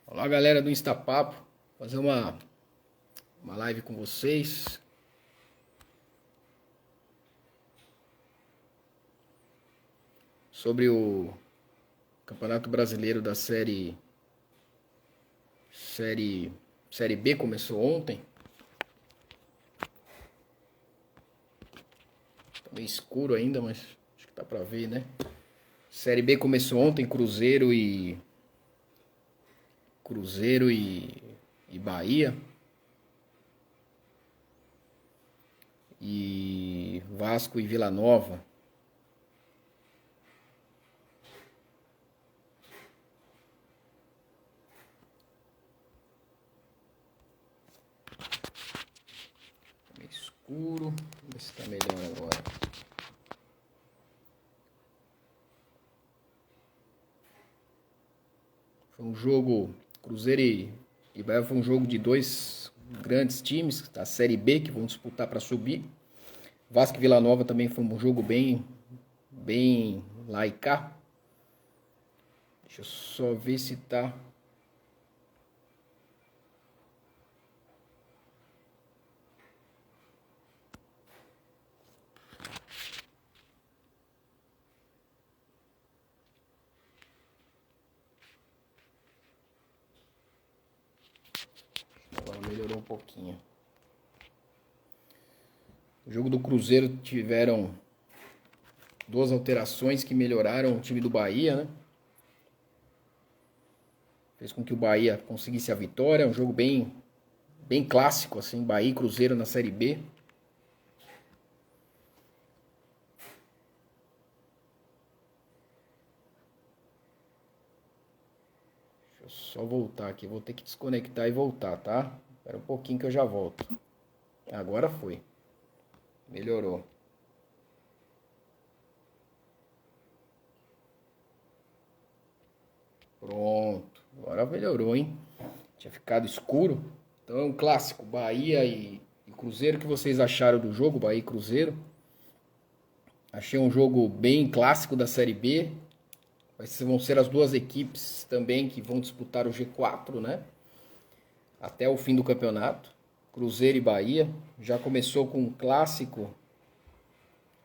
Olá, galera do Instapapo, fazer uma live com vocês sobre o Campeonato Brasileiro da série B. Começou ontem. Tá meio escuro ainda, mas acho que tá pra ver, né? Série B começou ontem, Cruzeiro e Bahia. E Vasco e Vila Nova. Meio escuro. Vamos ver se tá melhor agora. Foi um jogo, Cruzeiro e Bahia foi um jogo de dois grandes times da Série B que vão disputar para subir. Vasco e Vila Nova também foi um jogo bem lá e cá. Deixa eu só ver se tá. Agora melhorou um pouquinho. O jogo do Cruzeiro tiveram duas alterações que melhoraram o time do Bahia, né? Fez com que o Bahia conseguisse a vitória. Um jogo bem clássico, assim, Bahia e Cruzeiro na Série B. Deixa eu só voltar aqui. Vou ter que desconectar e voltar, tá? Espera um pouquinho que eu já volto. Agora foi. Melhorou. Pronto. Agora melhorou, hein? Tinha ficado escuro. Então é um clássico. Bahia e Cruzeiro. O que vocês acharam do jogo, Bahia e Cruzeiro? Achei um jogo bem clássico da Série B. Vão ser as duas equipes também que vão disputar o G4, né? Até o fim do campeonato. Cruzeiro e Bahia. Já começou com um clássico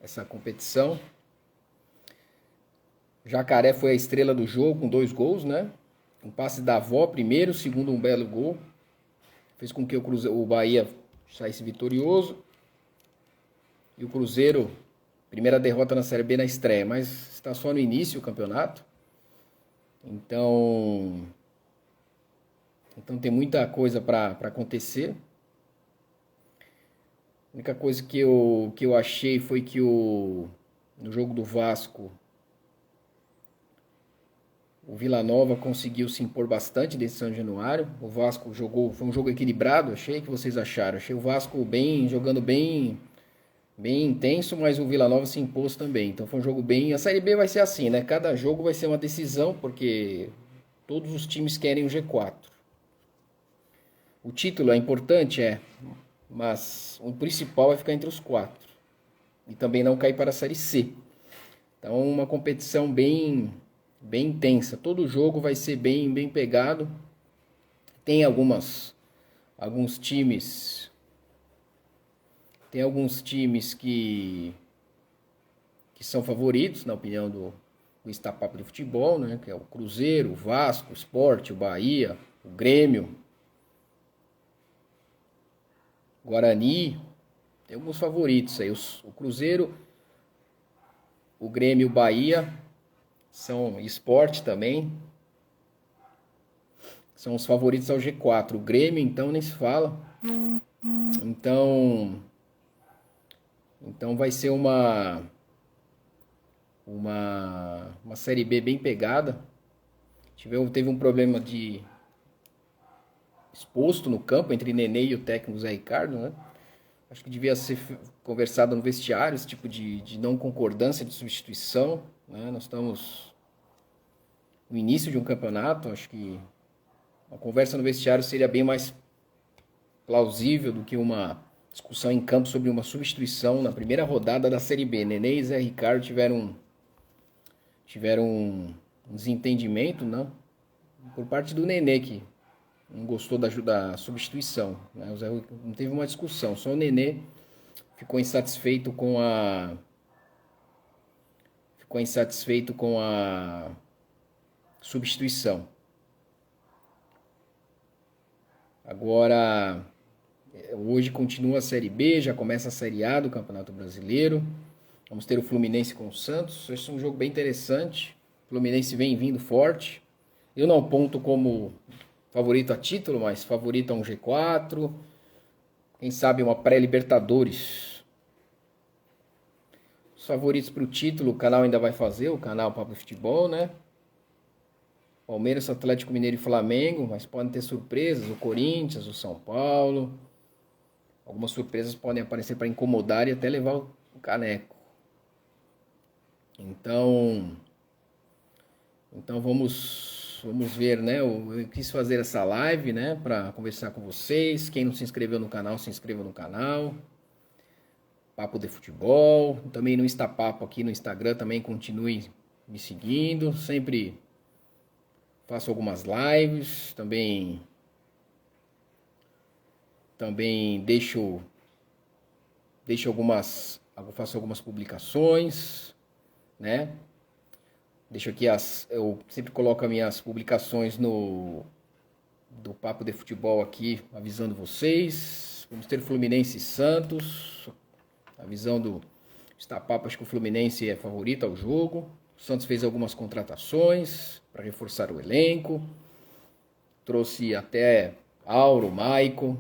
essa competição. Jacaré foi a estrela do jogo com 2 gols, né? Um passe da avó primeiro, segundo um belo gol. Fez com que o Bahia saísse vitorioso. E o Cruzeiro, primeira derrota na Série B na estreia, mas está só no início do campeonato. Então tem muita coisa para acontecer. A única coisa que eu achei foi que no jogo do Vasco, o Vila Nova conseguiu se impor bastante desse São Januário. O Vasco foi um jogo equilibrado, achei. O que vocês acharam? Achei o Vasco jogando bem intenso, mas o Vila Nova se impôs também. Então foi um jogo bem. A Série B vai ser assim, né? Cada jogo vai ser uma decisão, porque todos os times querem o G4. O título é importante, mas o principal é ficar entre os 4 e também não cair para a Série C. Então uma competição bem intensa. Todo jogo vai ser bem pegado. Tem alguns times que são favoritos, na opinião do Instapapo de Futebol, né? Que é o Cruzeiro, o Vasco, o Sport, o Bahia, o Grêmio, Guarani. Tem alguns favoritos aí. O Cruzeiro, o Grêmio e o Bahia são Sport também. São os favoritos ao G4. O Grêmio, então, nem se fala. Então vai ser uma Série B bem pegada. Teve um problema de exposto no campo entre Nenê e o técnico Zé Ricardo, né? Acho que devia ser conversado no vestiário, esse tipo de não concordância de substituição, né? Nós estamos no início de um campeonato, acho que uma conversa no vestiário seria bem mais plausível do que uma discussão em campo sobre uma substituição na primeira rodada da Série B. Nenê e Zé Ricardo tiveram um desentendimento, né? por parte do Nenê, que não gostou da substituição, né? O Zé Rui não teve uma discussão, só o Nenê ficou insatisfeito com a substituição. Agora, hoje continua a Série B, já começa a Série A do Campeonato Brasileiro. Vamos ter o Fluminense com o Santos. Esse é um jogo bem interessante. O Fluminense vem vindo forte. Eu não aponto como favorito a título, mas favorito a um G4. Quem sabe uma pré-Libertadores. Os favoritos para o título, o canal ainda vai fazer, o canal Papo Futebol, né? Palmeiras, Atlético Mineiro e Flamengo, mas podem ter surpresas, o Corinthians, o São Paulo. Algumas surpresas podem aparecer para incomodar e até levar o caneco. Então vamos ver, né? Eu quis fazer essa live, né, para conversar com vocês. Quem não se inscreveu no canal, se inscreva no canal. Papo de Futebol. Também no Instapapo aqui no Instagram, também continue me seguindo. Sempre faço algumas lives, também faço algumas publicações, né? Deixo aqui eu sempre coloco as minhas publicações do Papo de Futebol aqui, avisando vocês. Vamos ter Fluminense e Santos. A visão do Instapapo, acho que o Fluminense é favorito ao jogo. O Santos fez algumas contratações para reforçar o elenco. Trouxe até Auro, Maicon. O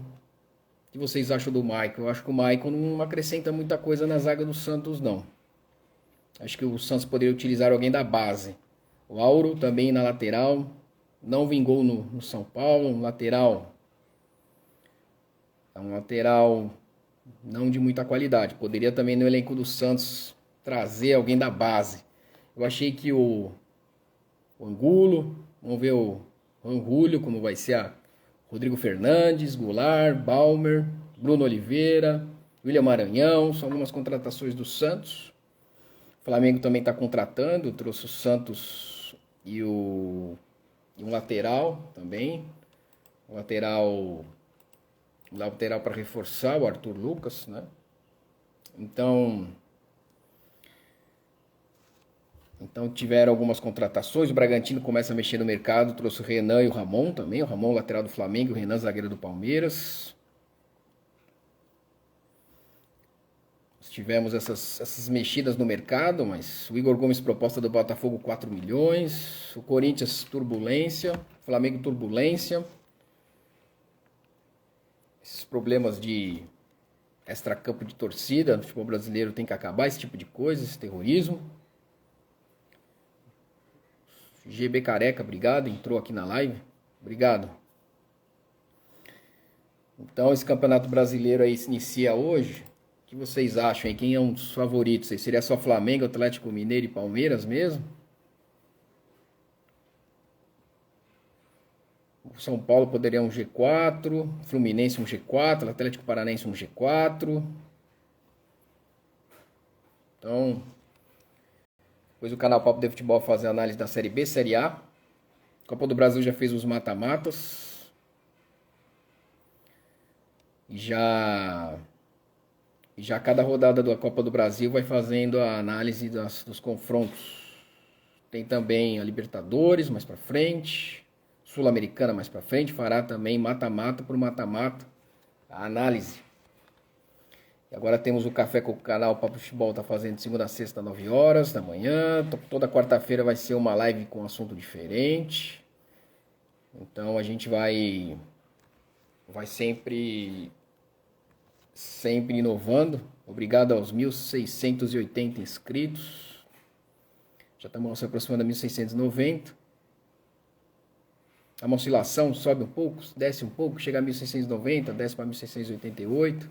que vocês acham do Maicon? Eu acho que o Maicon não acrescenta muita coisa na zaga do Santos, não. Acho que o Santos poderia utilizar alguém da base. O Auro também na lateral. Não vingou no São Paulo. Um lateral não de muita qualidade. Poderia também no elenco do Santos trazer alguém da base. Eu achei que o Angulo, vamos ver o Angulo, como vai ser Rodrigo Fernandes, Goulart, Balmer, Bruno Oliveira, William Maranhão, são algumas contratações do Santos. O Flamengo também está contratando, trouxe o Santos e um lateral também. Um lateral para reforçar, o Arthur Lucas, né? Então tiveram algumas contratações. O Bragantino começa a mexer no mercado, trouxe o Renan e o Ramon também. O Ramon, lateral do Flamengo, o Renan, zagueiro do Palmeiras. Tivemos essas mexidas no mercado, mas o Igor Gomes, proposta do Botafogo, 4 milhões. O Corinthians, turbulência. O Flamengo, turbulência. Esses problemas de extracampo de torcida no futebol brasileiro tem que acabar, esse tipo de coisa, esse terrorismo. GB Careca, obrigado, entrou aqui na live. Obrigado. Então, esse Campeonato Brasileiro aí se inicia hoje. O que vocês acham aí? Quem é um dos favoritos? Seria só Flamengo, Atlético Mineiro e Palmeiras mesmo? O São Paulo poderia um G4, Fluminense um G4, Atlético Paranaense um G4. Então, depois o canal Papo de Futebol vai fazer análise da Série B, Série A. A Copa do Brasil já fez os mata-matas. E já cada rodada da Copa do Brasil vai fazendo a análise dos confrontos. Tem também a Libertadores mais pra frente, Sul-Americana mais pra frente, fará também mata-mata por mata-mata a análise. E agora temos o Café com o canal Papo Futebol, tá fazendo de segunda a sexta, 9 horas da manhã. Toda quarta-feira vai ser uma live com um assunto diferente. Então a gente vai sempre inovando. Obrigado aos 1.680 inscritos. Já estamos se aproximando de 1.690. A oscilação sobe um pouco, desce um pouco, chega a 1.690, desce para 1.688.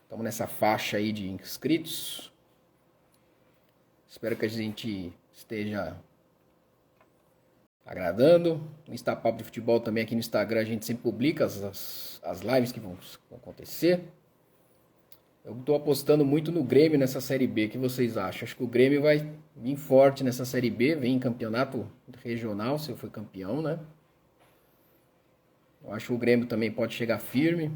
Estamos nessa faixa aí de inscritos. Espero que a gente esteja agradando. No Instapapo de Futebol também aqui no Instagram a gente sempre publica as lives que vão acontecer. Eu estou apostando muito no Grêmio nessa Série B. O que vocês acham? Acho que o Grêmio vai vir forte nessa Série B. Vem em campeonato regional, se eu for campeão, né? Eu acho que o Grêmio também pode chegar firme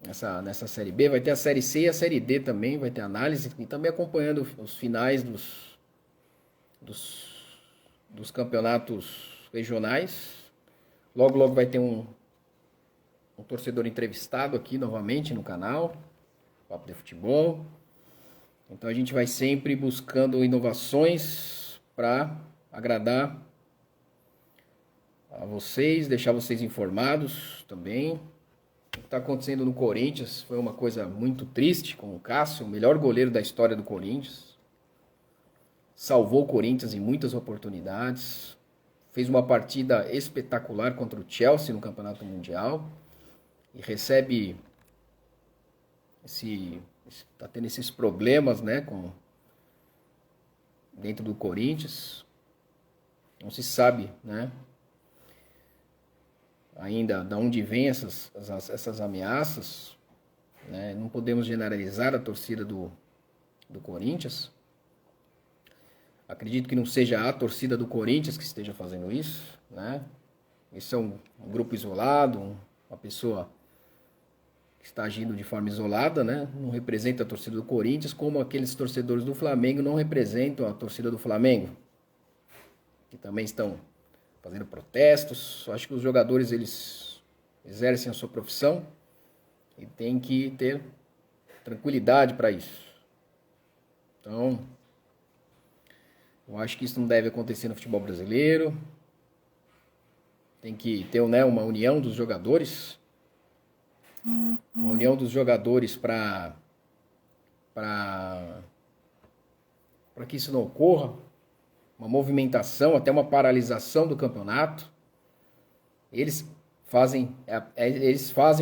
nessa Série B. Vai ter a Série C e a Série D também, vai ter análise. E também acompanhando os finais dos campeonatos regionais. Logo, logo vai ter um torcedor entrevistado aqui novamente no canal, Papo de Futebol. Então a gente vai sempre buscando inovações para agradar a vocês, deixar vocês informados também. O que está acontecendo no Corinthians foi uma coisa muito triste com o Cássio, o melhor goleiro da história do Corinthians. Salvou o Corinthians em muitas oportunidades. Fez uma partida espetacular contra o Chelsea no Campeonato Mundial. E recebe tá tendo esses problemas, né, dentro do Corinthians. Não se sabe, né, ainda de onde vêm essas ameaças, né? Não podemos generalizar a torcida do Corinthians. Acredito que não seja a torcida do Corinthians que esteja fazendo isso, né? Isso é um grupo isolado, uma pessoa que está agindo de forma isolada, né? Não representa a torcida do Corinthians, como aqueles torcedores do Flamengo não representam a torcida do Flamengo, que também estão fazendo protestos. Acho que os jogadores, eles exercem a sua profissão e tem que ter tranquilidade para isso. Então, eu acho que isso não deve acontecer no futebol brasileiro. Tem que ter, né, uma união dos jogadores. Uma união dos jogadores para que isso não ocorra. Uma movimentação, até uma paralisação do campeonato. Eles fazem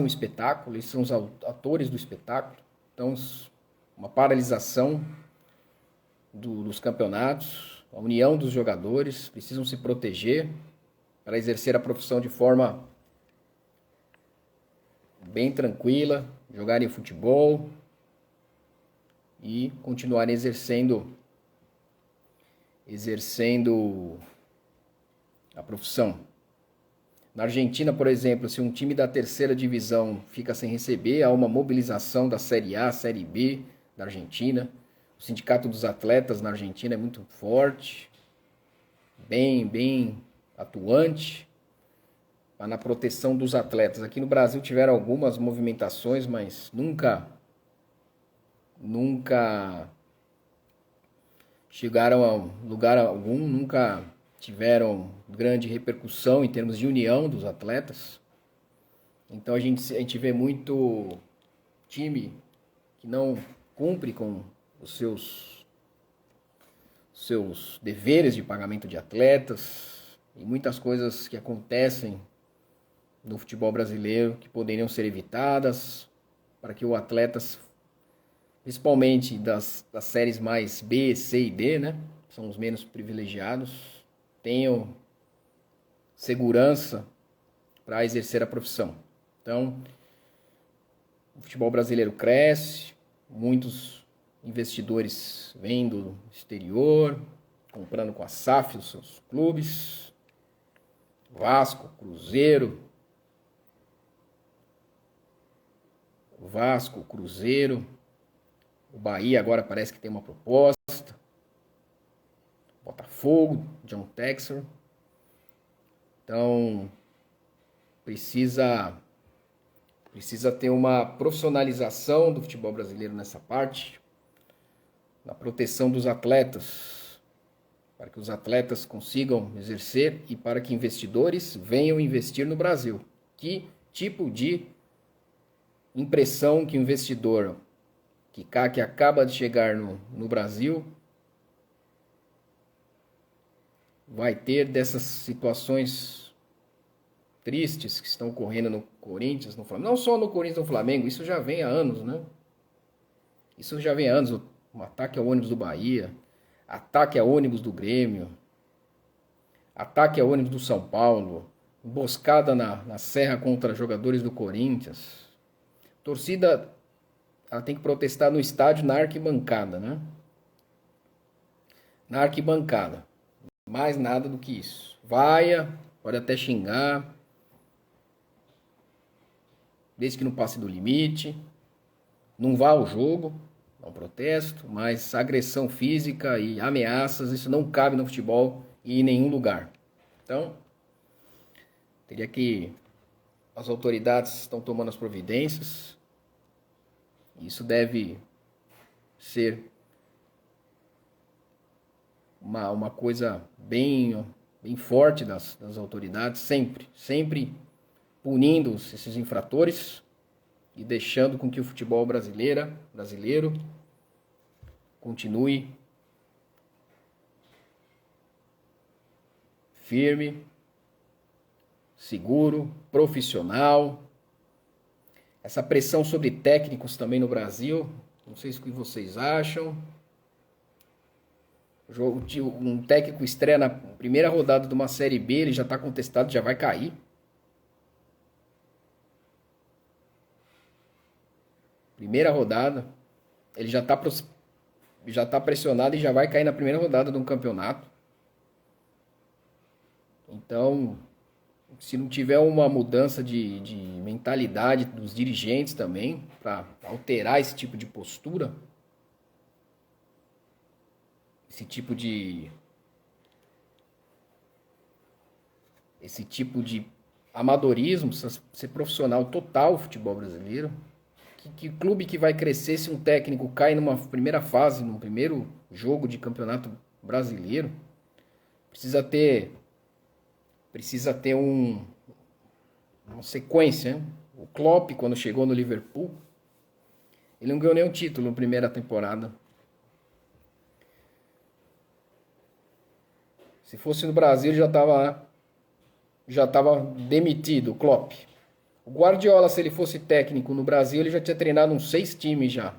o espetáculo, eles são os atores do espetáculo. Então, uma paralisação dos campeonatos, a união dos jogadores, precisam se proteger para exercer a profissão de forma bem tranquila, jogarem futebol e continuarem exercendo a profissão. Na Argentina, por exemplo, se um time da terceira divisão fica sem receber, há uma mobilização da Série A, Série B da Argentina. O sindicato dos atletas na Argentina é muito forte, bem atuante na proteção dos atletas. Aqui no Brasil tiveram algumas movimentações, mas nunca chegaram a lugar algum, nunca tiveram grande repercussão em termos de união dos atletas. Então a gente vê muito time que não cumpre com os seus deveres de pagamento de atletas e muitas coisas que acontecem no futebol brasileiro que poderiam ser evitadas para que o atletas, principalmente das séries mais B, C e D, né, são os menos privilegiados, tenham segurança para exercer a profissão. Então, o futebol brasileiro cresce, muitos investidores vêm do exterior, comprando com a SAF os seus clubes, Vasco, Cruzeiro, o Bahia agora parece que tem uma proposta, Botafogo, John Textor. Então, precisa ter uma profissionalização do futebol brasileiro nessa parte, na proteção dos atletas, para que os atletas consigam exercer e para que investidores venham investir no Brasil. Que tipo de impressão que o investidor que acaba de chegar no Brasil vai ter dessas situações tristes que estão ocorrendo no Corinthians, no Flamengo? Não só no Corinthians e no Flamengo, isso já vem há anos, né? Isso já vem há anos, um ataque ao ônibus do Bahia, ataque ao ônibus do Grêmio, ataque ao ônibus do São Paulo, emboscada na Serra contra jogadores do Corinthians. Torcida, ela tem que protestar no estádio, na arquibancada, né? Na arquibancada. Mais nada do que isso. Vaia, pode até xingar, desde que não passe do limite, não vá ao jogo, não protesto, mas agressão física e ameaças, isso não cabe no futebol e em nenhum lugar. Então, teria que as autoridades estão tomando as providências, isso deve ser uma coisa bem forte das autoridades, sempre punindo esses infratores e deixando com que o futebol brasileiro continue firme, seguro, profissional. Essa pressão sobre técnicos também no Brasil, não sei o que vocês acham. Um técnico estreia na primeira rodada de uma Série B, ele já está contestado, já vai cair. Primeira rodada, ele já está pressionado e já vai cair na primeira rodada de um campeonato. Então, se não tiver uma mudança de mentalidade dos dirigentes também, para alterar esse tipo de postura, esse tipo de amadorismo, ser profissional total o futebol brasileiro. Que clube que vai crescer se um técnico cai numa primeira fase, num primeiro jogo de campeonato brasileiro? Precisa ter uma sequência, né? O Klopp, quando chegou no Liverpool, ele não ganhou nenhum título na primeira temporada. Se fosse no Brasil, já estava demitido o Klopp. O Guardiola, se ele fosse técnico no Brasil, ele já tinha treinado uns 6 times já.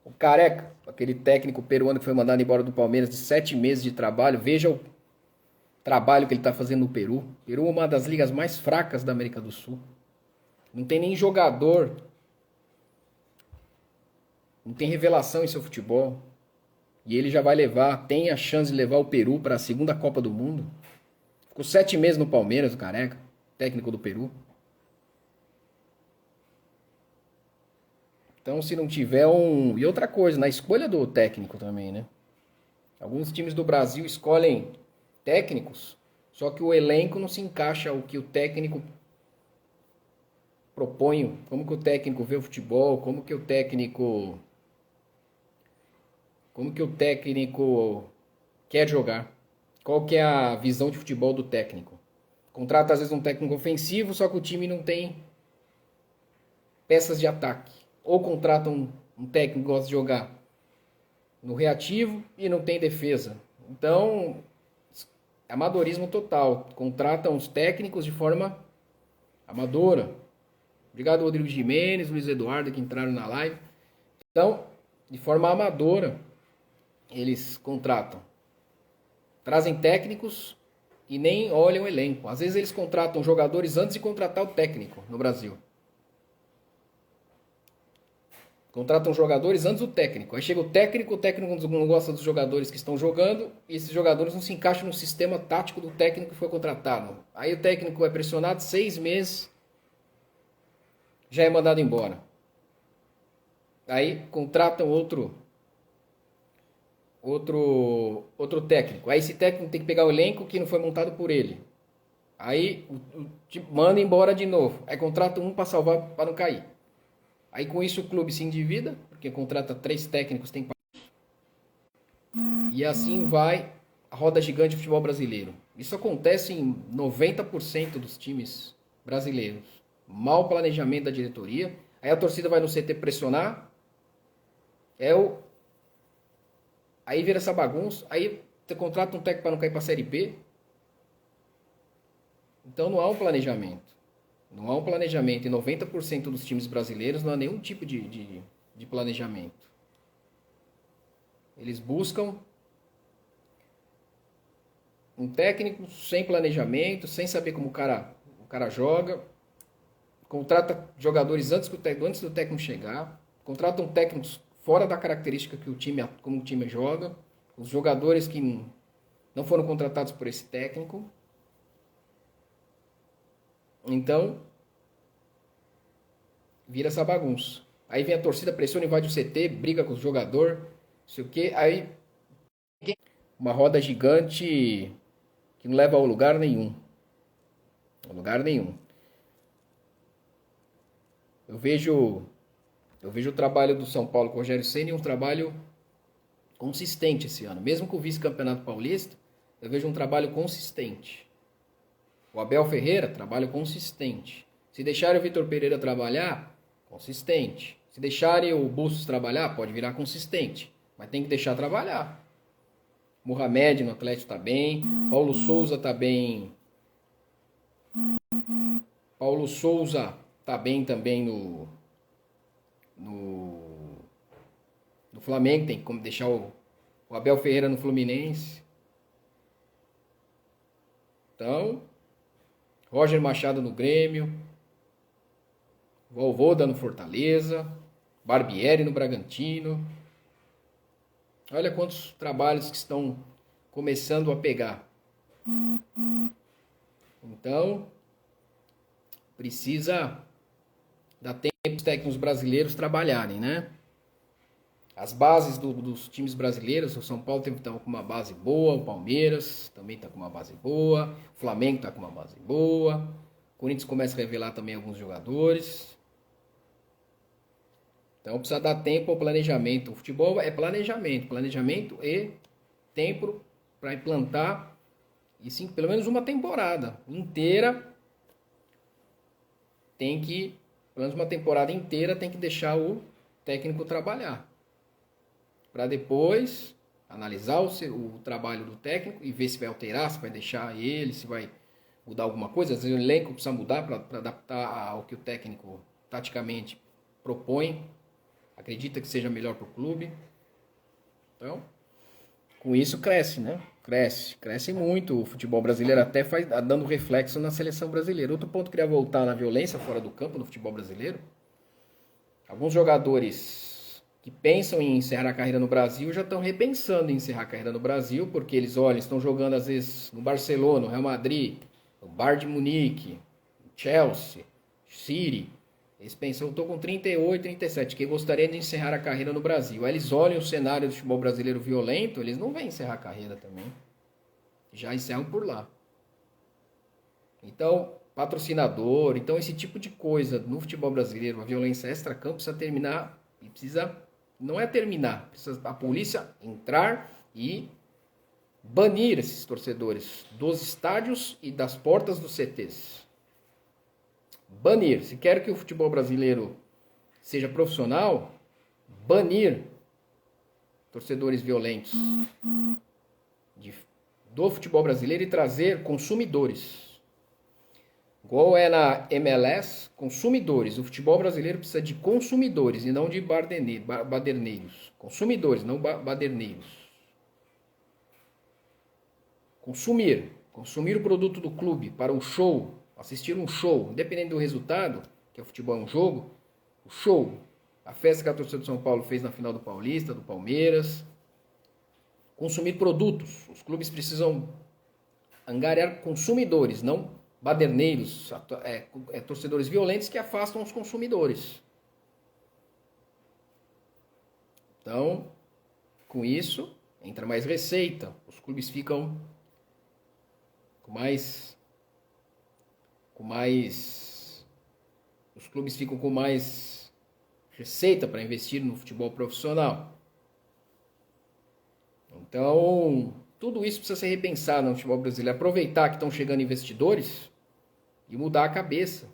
O Careca, aquele técnico peruano que foi mandado embora do Palmeiras de 7 meses de trabalho, veja o trabalho que ele está fazendo no Peru. Peru é uma das ligas mais fracas da América do Sul. Não tem nem jogador. Não tem revelação em seu futebol. E ele já vai tem a chance de levar o Peru para a segunda Copa do Mundo. Ficou 7 meses no Palmeiras, o Careca, técnico do Peru. Então, se não tiver E outra coisa, na escolha do técnico também, né? Alguns times do Brasil escolhem técnicos, só que o elenco não se encaixa ao que o técnico propõe, como que o técnico vê o futebol, como que o técnico quer jogar. Qual que é a visão de futebol do técnico? Contrata às vezes um técnico ofensivo, só que o time não tem peças de ataque. Ou contrata um técnico que gosta de jogar no reativo e não tem defesa. Então, amadorismo total. Contratam os técnicos de forma amadora. Obrigado, Rodrigo Jimenez, Luiz Eduardo, que entraram na live. Então, de forma amadora, eles contratam. Trazem técnicos e nem olham o elenco. Às vezes eles contratam jogadores antes de contratar o técnico no Brasil. Contratam jogadores antes do técnico. Aí chega o técnico não gosta dos jogadores que estão jogando e esses jogadores não se encaixam no sistema tático do técnico que foi contratado. Aí o técnico é pressionado 6 meses, já é mandado embora. Aí contratam outro técnico. Aí esse técnico tem que pegar o elenco que não foi montado por ele. Aí manda embora de novo. Aí contrata um para salvar, para não cair. Aí com isso o clube se endivida, porque contrata 3 técnicos, tem e assim vai a roda gigante do futebol brasileiro. Isso acontece em 90% dos times brasileiros. Mau planejamento da diretoria. Aí a torcida vai no CT pressionar. Aí vira essa bagunça. Aí você contrata um técnico para não cair para a Série B. Então não há um planejamento. Não há um planejamento. Em 90% dos times brasileiros não há nenhum tipo de planejamento. Eles buscam um técnico sem planejamento, sem saber como o cara joga. Contrata jogadores antes do técnico chegar. Contratam técnicos fora da característica como o time joga. Os jogadores que não foram contratados por esse técnico. Então, vira essa bagunça. Aí vem a torcida, pressiona, invade o CT, briga com o jogador, não sei o quê. Aí, uma roda gigante que não leva a lugar nenhum. A lugar nenhum. Eu vejo o trabalho do São Paulo com o Rogério Ceni um trabalho consistente esse ano. Mesmo com o vice-campeonato paulista, eu vejo um trabalho consistente. O Abel Ferreira, trabalho consistente. Se deixarem o Vitor Pereira trabalhar, consistente. Se deixarem o Bustos trabalhar, pode virar consistente. Mas tem que deixar trabalhar. Mohamed no Atlético tá bem. Paulo Souza tá bem. Paulo Souza tá bem também no Flamengo. Tem como deixar o Abel Ferreira no Fluminense. Então, Roger Machado no Grêmio. Vojvoda no Fortaleza. Barbieri no Bragantino. Olha quantos trabalhos que estão começando a pegar. Então, precisa dar tempo para os técnicos brasileiros trabalharem, né? As bases dos times brasileiros, o São Paulo está com uma base boa, o Palmeiras também está com uma base boa, o Flamengo está com uma base boa, o Corinthians começa a revelar também alguns jogadores. Então precisa dar tempo ao planejamento. O futebol é planejamento e tempo para implantar, e sim, pelo menos uma temporada inteira tem que, pelo menos uma temporada inteira tem que deixar o técnico trabalhar. Para depois analisar o trabalho do técnico e ver se vai alterar, se vai deixar ele, se vai mudar alguma coisa. Às vezes o elenco precisa mudar para adaptar ao que o técnico taticamente propõe, acredita que seja melhor para o clube. Então, com isso cresce, né? Cresce muito o futebol brasileiro, até faz dando reflexo na seleção brasileira. Outro ponto que eu queria voltar na violência fora do campo no futebol brasileiro. Alguns jogadores que pensam em encerrar a carreira no Brasil já estão repensando em encerrar a carreira no Brasil, porque eles olham, estão jogando às vezes no Barcelona, no Real Madrid, no Bayern de Munique, no Chelsea, City. Eles pensam, eu estou com 38, 37, que gostaria de encerrar a carreira no Brasil. Aí eles olham o cenário do futebol brasileiro violento, eles não vêm encerrar a carreira também. Já encerram por lá. Então, patrocinador, então esse tipo de coisa no futebol brasileiro, a violência extra-campo precisa terminar, e precisa, não é terminar, precisa a polícia entrar e banir esses torcedores dos estádios e das portas dos CTs. Banir. Se quer que o futebol brasileiro seja profissional, banir torcedores violentos do futebol brasileiro e trazer consumidores. Igual é na MLS, consumidores. O futebol brasileiro precisa de consumidores e não de baderneiros. Consumidores, não baderneiros. Consumir o produto do clube para um show, assistir um show, independente do resultado, que o futebol é um jogo, o show, a festa que a torcida do São Paulo fez na final do Paulista, do Palmeiras. Consumir produtos. Os clubes precisam angariar consumidores, não baderneiros, torcedores violentos que afastam os consumidores. Então, com isso, entra mais receita. Os clubes ficam os clubes ficam com mais receita para investir no futebol profissional. Então, tudo isso precisa ser repensado no futebol brasileiro. Aproveitar que estão chegando investidores e mudar a cabeça.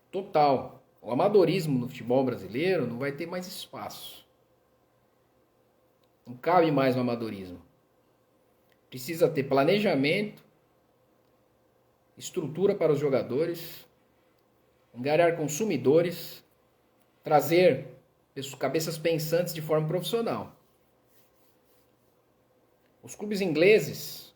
Total. O amadorismo no futebol brasileiro não vai ter mais espaço. Não cabe mais o amadorismo. Precisa ter planejamento, estrutura para os jogadores, angariar consumidores, trazer cabeças pensantes de forma profissional. Os clubes ingleses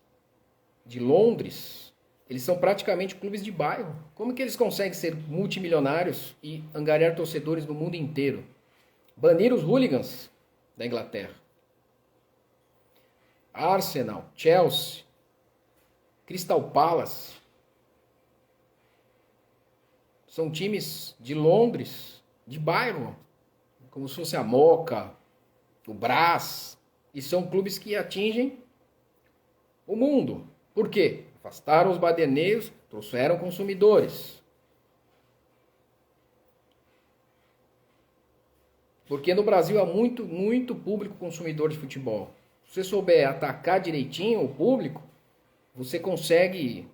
de Londres, eles são praticamente clubes de bairro. Como que eles conseguem ser multimilionários e angariar torcedores do mundo inteiro? Banir os hooligans da Inglaterra. Arsenal, Chelsea, Crystal Palace. São times de Londres, de bairro, como se fosse a Moca, o Brás, e são clubes que atingem o mundo. Por quê? Afastaram os baderneiros, trouxeram consumidores. Porque no Brasil há muito público consumidor de futebol. Se você souber atacar direitinho o público, você consegue,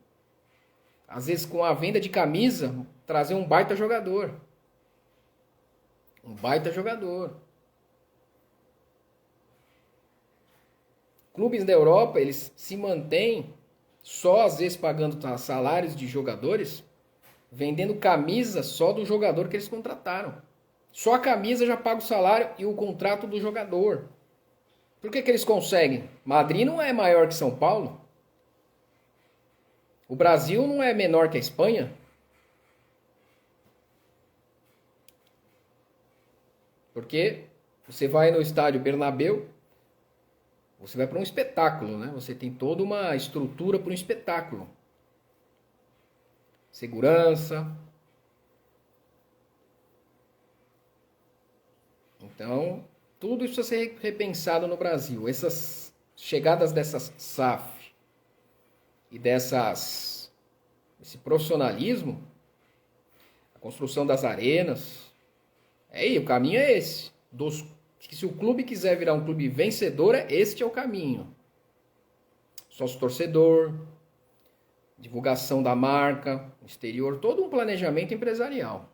às vezes com a venda de camisa, trazer um baita jogador. Um baita jogador. Clubes da Europa, eles se mantêm só às vezes pagando salários de jogadores, vendendo camisa só do jogador que eles contrataram. Só a camisa já paga o salário e o contrato do jogador. Por que eles conseguem? Madrid não é maior que São Paulo. O Brasil não é menor que a Espanha. Porque você vai no estádio Bernabéu, você vai para um espetáculo, né? Você tem toda uma estrutura para um espetáculo. Segurança. Então, tudo isso precisa ser repensado no Brasil. Essas chegadas dessas SAF e esse profissionalismo, a construção das arenas, o caminho é esse. Se o clube quiser virar um clube vencedor, este é o caminho. Sócio torcedor, divulgação da marca, exterior, todo um planejamento empresarial.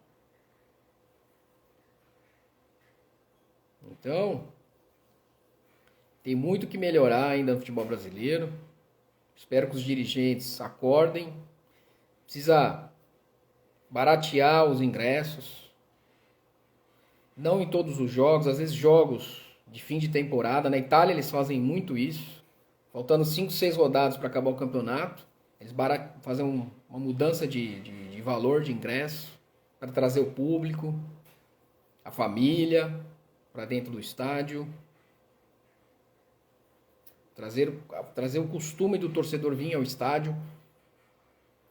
Então, tem muito que melhorar ainda no futebol brasileiro. Espero que os dirigentes acordem. Precisa baratear os ingressos. Não em todos os jogos, às vezes jogos de fim de temporada. Na Itália eles fazem muito isso. Faltando 5, 6 rodadas para acabar o campeonato, eles fazem uma mudança de valor de ingresso para trazer o público, a família para dentro do estádio. Trazer o costume do torcedor vir ao estádio.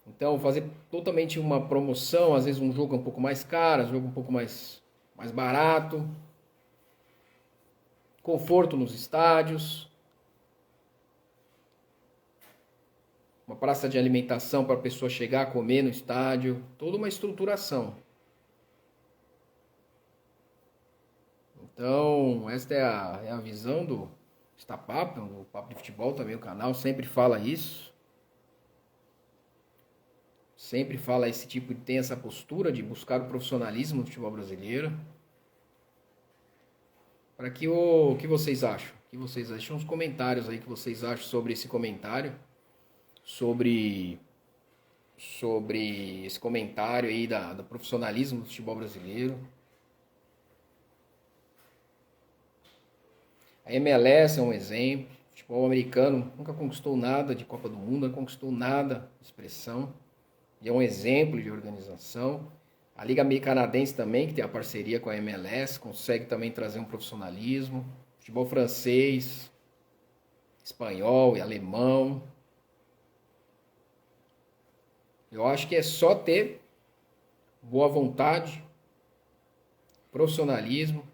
Então, fazer totalmente uma promoção, às vezes um jogo um pouco mais caro, um jogo um pouco mais barato. Conforto nos estádios. Uma praça de alimentação para a pessoa chegar a comer no estádio. Toda uma estruturação. Então, esta é a visão do Papo de Futebol também, o canal sempre fala isso. Sempre fala tem essa postura de buscar o profissionalismo no futebol brasileiro. Para que vocês acham? O que vocês acham? Deixa uns comentários aí que vocês acham sobre esse comentário. Sobre esse comentário aí do profissionalismo do futebol brasileiro. A MLS é um exemplo. O futebol americano nunca conquistou nada de Copa do Mundo, nunca conquistou nada de expressão. E é um exemplo de organização. A Liga Canadense também, que tem a parceria com a MLS, consegue também trazer um profissionalismo. Futebol francês, espanhol e alemão. Eu acho que é só ter boa vontade, profissionalismo,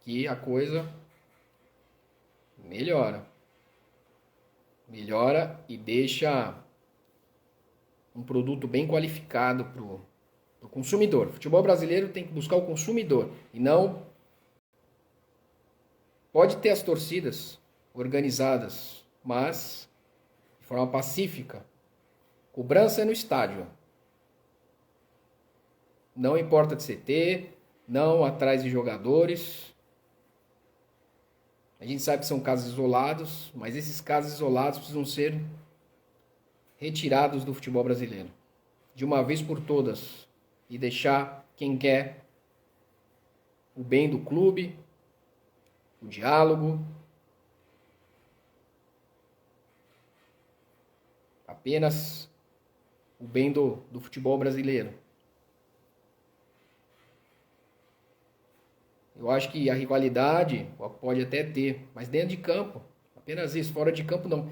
que a coisa melhora. Melhora e deixa um produto bem qualificado para o consumidor. O futebol brasileiro tem que buscar o consumidor e não... Pode ter as torcidas organizadas, mas de forma pacífica. Cobrança é no estádio. Não importa de CT, não atrás de jogadores. A gente sabe que são casos isolados, mas esses casos isolados precisam ser retirados do futebol brasileiro. De uma vez por todas. E deixar quem quer o bem do clube, o diálogo, apenas o bem do futebol brasileiro. Eu acho que a rivalidade pode até ter, mas dentro de campo, apenas isso, fora de campo não.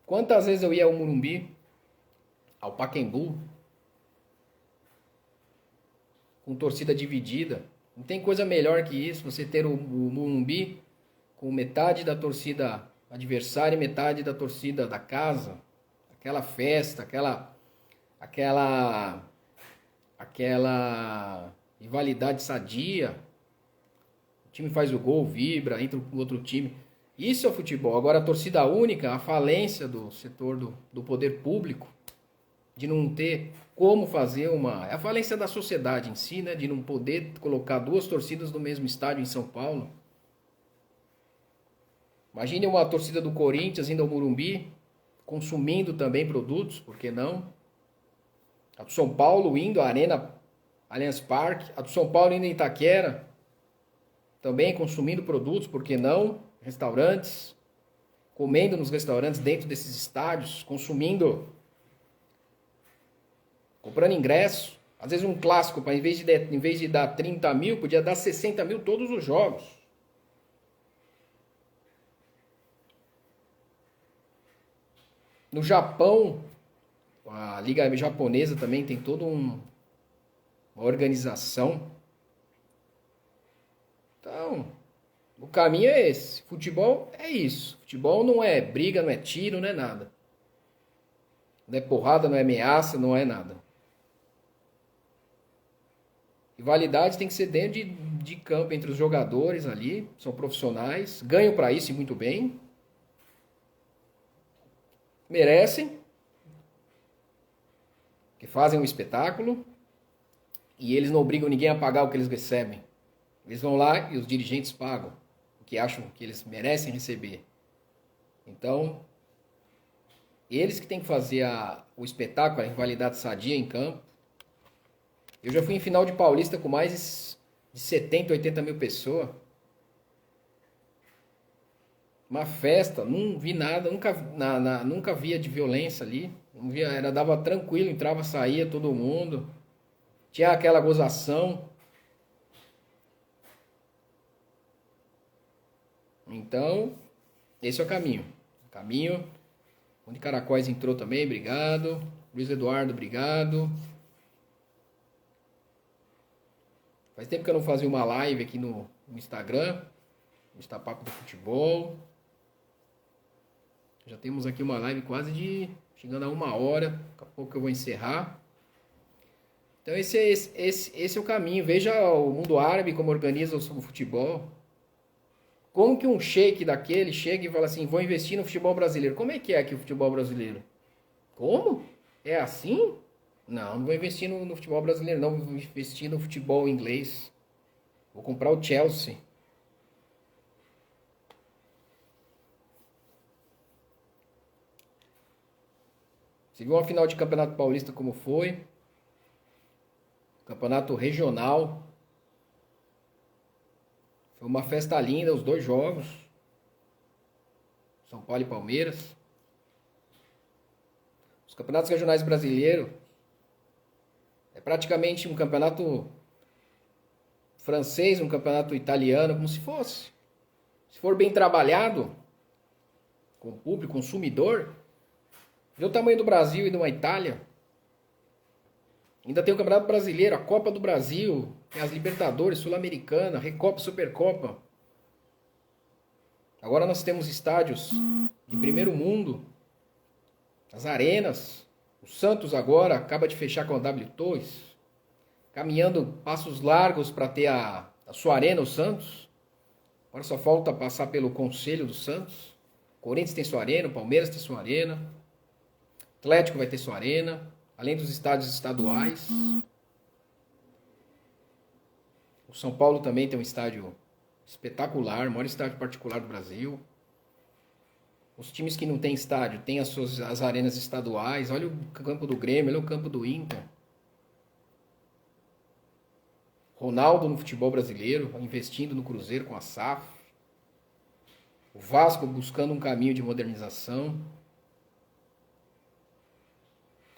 Quantas vezes eu ia ao Morumbi, ao Pacaembu, com torcida dividida. Não tem coisa melhor que isso, você ter o Morumbi com metade da torcida adversária e metade da torcida da casa. Aquela festa, aquela rivalidade sadia. O time faz o gol, vibra, entra o outro time. Isso é o futebol. Agora a torcida única, a falência do setor do poder público, de não ter como fazer é a falência da sociedade em si, né? De não poder colocar duas torcidas no mesmo estádio em São Paulo. Imagine uma torcida do Corinthians indo ao Morumbi, consumindo também produtos, por que não? A do São Paulo indo à Arena Allianz Parque, a do São Paulo indo em Itaquera, também consumindo produtos, por que não? Restaurantes, comendo nos restaurantes dentro desses estádios, consumindo, comprando ingresso. Às vezes um clássico, em vez de dar 30 mil, podia dar 60 mil todos os jogos. No Japão, a Liga Japonesa também tem toda uma organização. Então, o caminho é esse. Futebol é isso. Futebol não é briga, não é tiro, não é nada. Não é porrada, não é ameaça, não é nada. Rivalidade tem que ser dentro de campo entre os jogadores ali, são profissionais, ganham para isso e muito bem. Merecem, que fazem um espetáculo, e eles não obrigam ninguém a pagar o que eles recebem. Eles vão lá e os dirigentes pagam o que acham que eles merecem receber. Então, eles que têm que fazer o espetáculo, a rivalidade sadia em campo. Eu já fui em final de Paulista com mais de 70, 80 mil pessoas. Uma festa, não vi nada, nunca via de violência ali. Não via, dava tranquilo, entrava, saía todo mundo. Tinha aquela gozação. Então, esse é o caminho. Caminho. Onde Caracóis entrou também, obrigado. Luiz Eduardo, obrigado. Faz tempo que eu não fazia uma live aqui no Instagram. Está Papo do Futebol. Já temos aqui uma live quase chegando a 1 hora. Daqui a pouco eu vou encerrar. Então esse é o caminho. Veja o mundo árabe como organiza o futebol. Como que um sheik daquele chega e fala assim, vou investir no futebol brasileiro. Como é que é aqui o futebol brasileiro? Como? É assim? Não vou investir no futebol brasileiro, não. Vou investir no futebol inglês. Vou comprar o Chelsea. Você viu uma final de Campeonato Paulista como foi? Campeonato regional. Foi uma festa linda, os 2 jogos. São Paulo e Palmeiras. Os campeonatos regionais brasileiros é praticamente um campeonato francês, um campeonato italiano, como se fosse. Se for bem trabalhado, com o público, consumidor, vê o tamanho do Brasil e de uma Itália. Ainda tem o Campeonato Brasileiro, a Copa do Brasil, tem as Libertadores, Sul-Americana, Recopa, Supercopa. Agora nós temos estádios de primeiro mundo, as arenas. O Santos agora acaba de fechar com a W2, caminhando passos largos para ter a sua arena, o Santos. Agora só falta passar pelo Conselho do Santos. O Corinthians tem sua arena, o Palmeiras tem sua arena. Atlético vai ter sua arena, além dos estádios estaduais. O São Paulo também tem um estádio espetacular, o maior estádio particular do Brasil. Os times que não têm estádio têm as arenas estaduais. Olha o campo do Grêmio, olha o campo do Inter. Ronaldo no futebol brasileiro, investindo no Cruzeiro com a SAF. O Vasco buscando um caminho de modernização.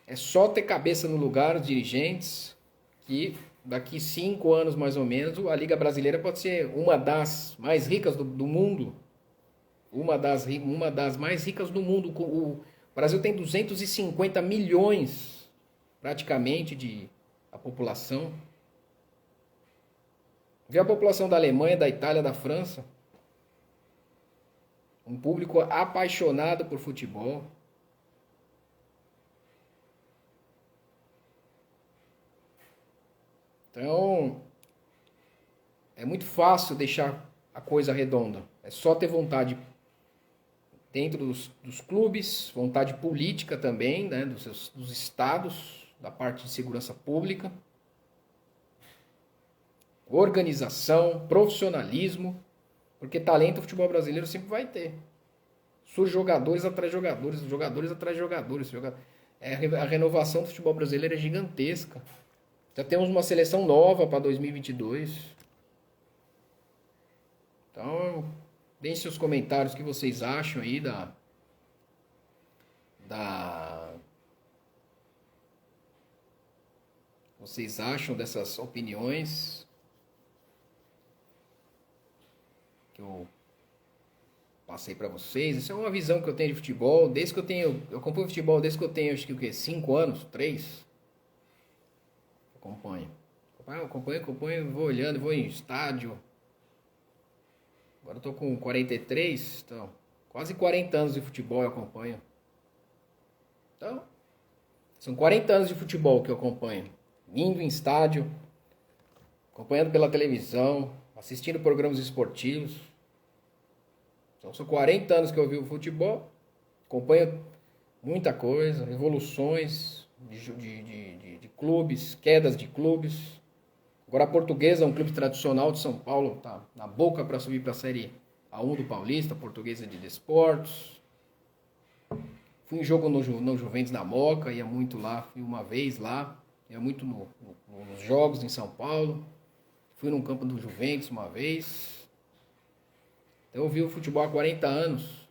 É só ter cabeça no lugar, os dirigentes, que daqui 5 anos mais ou menos, a Liga Brasileira pode ser uma das mais ricas do mundo. Uma das mais ricas do mundo. O Brasil tem 250 milhões, praticamente, de a população. Vê a população da Alemanha, da Itália, da França. Um público apaixonado por futebol. Então, é muito fácil deixar a coisa redonda. É só ter vontade dentro dos clubes, vontade política também, né, dos estados, da parte de segurança pública, organização, profissionalismo, porque talento o futebol brasileiro sempre vai ter. Surge jogadores atrás de jogadores, jogadores atrás de jogadores. A renovação do futebol brasileiro é gigantesca. Já temos uma seleção nova para 2022. Então, deem seus comentários o que vocês acham aí vocês acham dessas opiniões que eu passei para vocês. Isso é uma visão que eu tenho de futebol, desde que eu acompanho futebol desde que eu tenho, acho que o quê? 5 anos, 3. Acompanho, vou olhando, vou em estádio. Agora eu tô com 43, então, quase 40 anos de futebol eu acompanho. Então, são 40 anos de futebol que eu acompanho. Indo em estádio, acompanhando pela televisão, assistindo programas esportivos. Então, são 40 anos que eu vivo futebol, acompanho muita coisa, evoluções de clubes, quedas de clubes. Agora a Portuguesa é um clube tradicional de São Paulo, tá na boca para subir para a Série A1 do Paulista, Portuguesa de Desportos. Fui em jogo no Juventus da Moca, ia muito lá, fui uma vez lá, ia muito nos jogos em São Paulo. Fui num campo do Juventus uma vez. Então eu vi o futebol há 40 anos,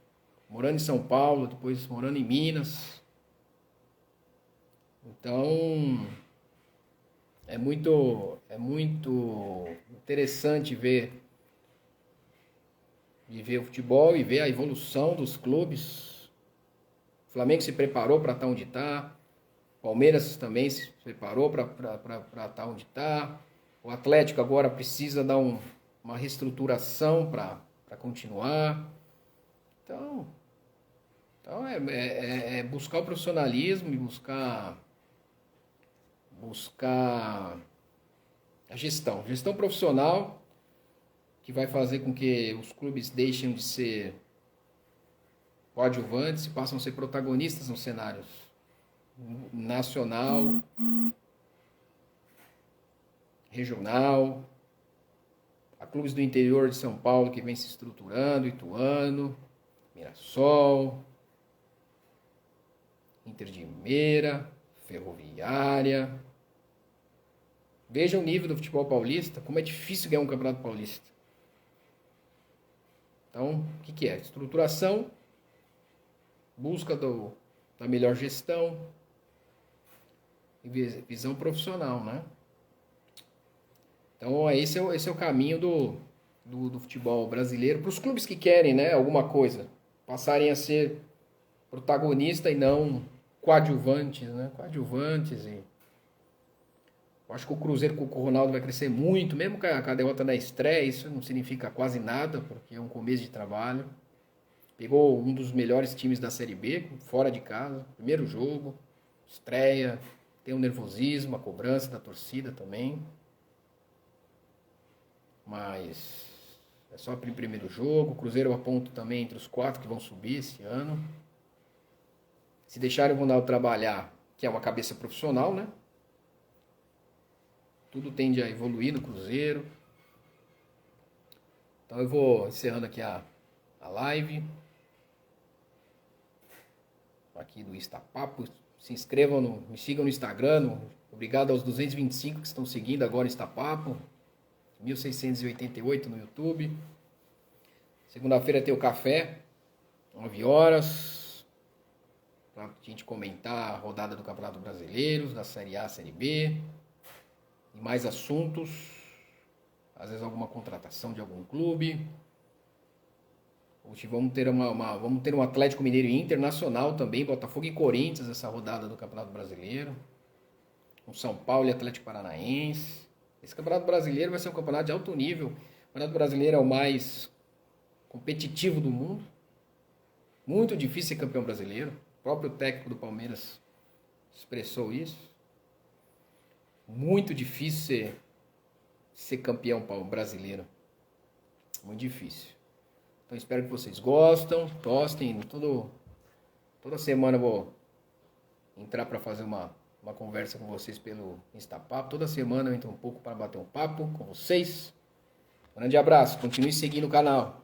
morando em São Paulo, depois morando em Minas. Então, é muito interessante ver o futebol e ver a evolução dos clubes. O Flamengo se preparou para estar onde está. O Palmeiras também se preparou para estar onde está. O Atlético agora precisa dar uma reestruturação para continuar. Então é buscar o profissionalismo e buscar a gestão profissional, que vai fazer com que os clubes deixem de ser coadjuvantes e passam a ser protagonistas no cenário nacional, regional. Há clubes do interior de São Paulo que vem se estruturando, Ituano, Mirassol, Inter de Limeira, Ferroviária. Veja o nível do futebol paulista, como é difícil ganhar um campeonato paulista. Então, o que é? Estruturação, busca da melhor gestão e visão profissional, né? Então, esse é o caminho do futebol brasileiro para os clubes que querem, né, alguma coisa, passarem a ser protagonista e não coadjuvantes, né? Eu acho que o Cruzeiro com o Ronaldo vai crescer muito, mesmo com a derrota na estreia, isso não significa quase nada, porque é um começo de trabalho. Pegou um dos melhores times da Série B, fora de casa, primeiro jogo, estreia, tem um nervosismo, a cobrança da torcida também. Mas é só o primeiro jogo, o Cruzeiro aponta também entre os 4 que vão subir esse ano. Se deixarem o Ronaldo trabalhar, que é uma cabeça profissional, né? Tudo tende a evoluir no Cruzeiro. Então eu vou encerrando aqui a live. Aqui do Instapapo. Se inscrevam, me sigam no Instagram. Obrigado aos 225 que estão seguindo agora o Instapapo. 1688 no YouTube. Segunda-feira tem o café, 9 horas. Pra gente comentar a rodada do Campeonato Brasileiro, da Série A, Série B. E mais assuntos, às vezes alguma contratação de algum clube. Hoje vamos ter vamos ter um Atlético Mineiro Internacional também, Botafogo e Corinthians essa rodada do Campeonato Brasileiro. Um São Paulo e Atlético Paranaense. Esse Campeonato Brasileiro vai ser um campeonato de alto nível. O Campeonato Brasileiro é o mais competitivo do mundo. Muito difícil ser campeão brasileiro. O próprio técnico do Palmeiras expressou isso. Muito difícil ser campeão brasileiro. Muito difícil. Então espero que vocês gostem. Toda semana eu vou entrar para fazer uma conversa com vocês pelo Instapapo. Toda semana eu entro um pouco para bater um papo com vocês. Grande abraço, continue seguindo o canal.